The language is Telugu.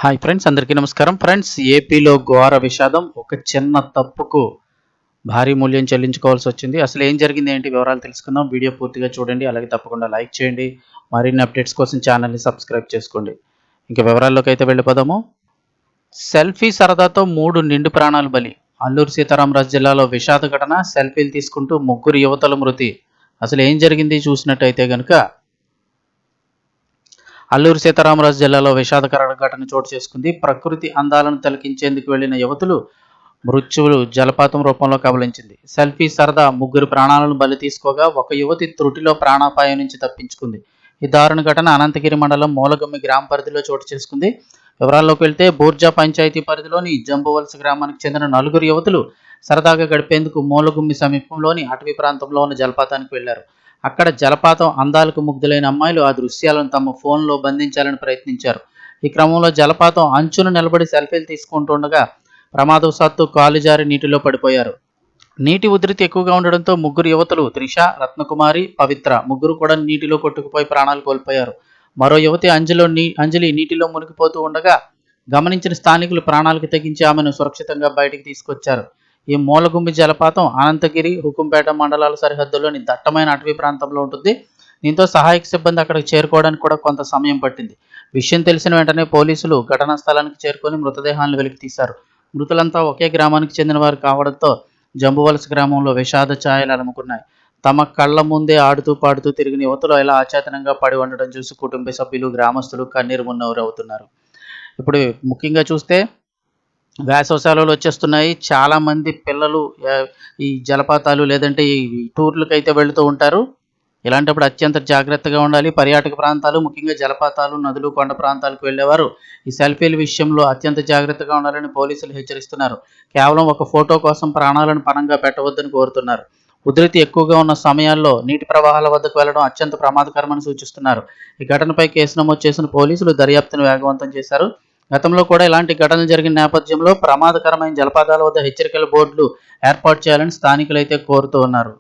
హాయ్ ఫ్రెండ్స్, అందరికీ నమస్కారం. ఫ్రెండ్స్, ఏపీలో ఘోర విషాదం. ఒక చిన్న తప్పుకు భారీ మూల్యం చెల్లించుకోవాల్సి వచ్చింది. అసలు ఏం జరిగింది, ఏంటి వివరాలు తెలుసుకుందాం. వీడియో పూర్తిగా చూడండి, అలాగే తప్పకుండా లైక్ చేయండి. మరిన్ని అప్డేట్స్ కోసం ఛానల్ని సబ్స్క్రైబ్ చేసుకోండి. ఇంకా వివరాల్లోకి అయితే వెళ్ళిపోదాము. సెల్ఫీ సరదాతో 3 నిండు ప్రాణాలు బలి. అల్లూరు సీతారామరాజు జిల్లాలో విషాద ఘటన. సెల్ఫీలు తీసుకుంటూ 3 యువతుల మృతి. అసలు ఏం జరిగింది చూసినట్టయితే గనుక అల్లూరు సీతారామరాజు జిల్లాలో విషాదకర ఘటన చోటు చేసుకుంది. ప్రకృతి అందాలను తిలకించేందుకు వెళ్లిన యువతులు మృత్యువులు జలపాతం రూపంలో కబలించింది. సెల్ఫీ సరదా 3 ప్రాణాలను బలి తీసుకోగా ఒక యువతి త్రుటిలో ప్రాణాపాయం నుంచి తప్పించుకుంది. ఈ దారుణ ఘటన అనంతగిరి మండలం మూలగమ్మి గ్రామ పరిధిలో చోటు చేసుకుంది. వివరాల్లోకి వెళ్తే బూర్జా పంచాయతీ పరిధిలోని జంబువలస గ్రామానికి చెందిన 4 యువతులు సరదాగా గడిపేందుకు మూలగుమ్మి సమీపంలోని అటవీ ప్రాంతంలో ఉన్న జలపాతానికి వెళ్లారు. అక్కడ జలపాతం అందాలకు ముగ్ధులైన అమ్మాయిలు ఆ దృశ్యాలను తమ ఫోన్లో బంధించాలని ప్రయత్నించారు. ఈ క్రమంలో జలపాతం అంచున నిలబడి సెల్ఫీలు తీసుకుంటుండగా ప్రమాదవశాత్తు కాలు జారి నీటిలో పడిపోయారు. నీటి ఉధృతి ఎక్కువగా ఉండడంతో 3 యువతులు త్రిష, రత్నకుమారి, పవిత్ర ముగ్గురు కూడా నీటిలో కొట్టుకుపోయి ప్రాణాలు కోల్పోయారు. మరో యువతి అంజలి నీటిలో మునిగిపోతూ ఉండగా గమనించిన స్థానికులు ప్రాణాలకు తెగించి ఆమెను సురక్షితంగా బయటికి తీసుకొచ్చారు. ఈ మూలగుమ్మి జలపాతం అనంతగిరి, హుకుంపేట మండలాల సరిహద్దుల్లోని దట్టమైన అటవీ ప్రాంతంలో ఉంటుంది. దీంతో సహాయక సిబ్బంది అక్కడికి చేరుకోవడానికి కూడా కొంత సమయం పట్టింది. విషయం తెలిసిన వెంటనే పోలీసులు ఘటనా స్థలానికి చేరుకొని మృతదేహాలను వెలికి తీశారు. మృతులంతా ఒకే గ్రామానికి చెందిన వారు కావడంతో జంబువలస గ్రామంలో విషాద ఛాయలు అలుముకున్నాయి. తమ కళ్ల ముందే ఆడుతూ పాడుతూ తిరిగిన యువతలు ఇలా అచేతనంగా పడి ఉండడం చూసి కుటుంబ సభ్యులు, గ్రామస్తులు కన్నీరు మున్నీరవుతున్నారు. ఇప్పుడు ముఖ్యంగా చూస్తే వేసవి సెలవులు వచ్చేస్తున్నాయి. చాలామంది పిల్లలు ఈ జలపాతాలు లేదంటే ఈ టూర్లకు అయితే వెళుతూ ఉంటారు. ఇలాంటప్పుడు అత్యంత జాగ్రత్తగా ఉండాలి. పర్యాటక ప్రాంతాలు, ముఖ్యంగా జలపాతాలు, నదులు, కొండ ప్రాంతాలకు వెళ్ళేవారు ఈ సెల్ఫీల విషయంలో అత్యంత జాగ్రత్తగా ఉండాలని పోలీసులు హెచ్చరిస్తున్నారు. కేవలం ఒక ఫోటో కోసం ప్రాణాలను పణంగా పెట్టవద్దని కోరుతున్నారు. ఉధృతి ఎక్కువగా ఉన్న సమయాల్లో నీటి ప్రవాహాల వద్దకు వెళ్లడం అత్యంత ప్రమాదకరమని సూచిస్తున్నారు. ఈ ఘటనపై కేసు నమోదు చేసిన పోలీసులు దర్యాప్తును వేగవంతం చేశారు. గతంలో కూడా ఇలాంటి ఘటనలు జరిగిన నేపథ్యంలో ప్రమాదకరమైన జలపాతాల వద్ద హెచ్చరికల బోర్డులు ఏర్పాటు చేయాలని స్థానికులైతే కోరుతూ ఉన్నారు.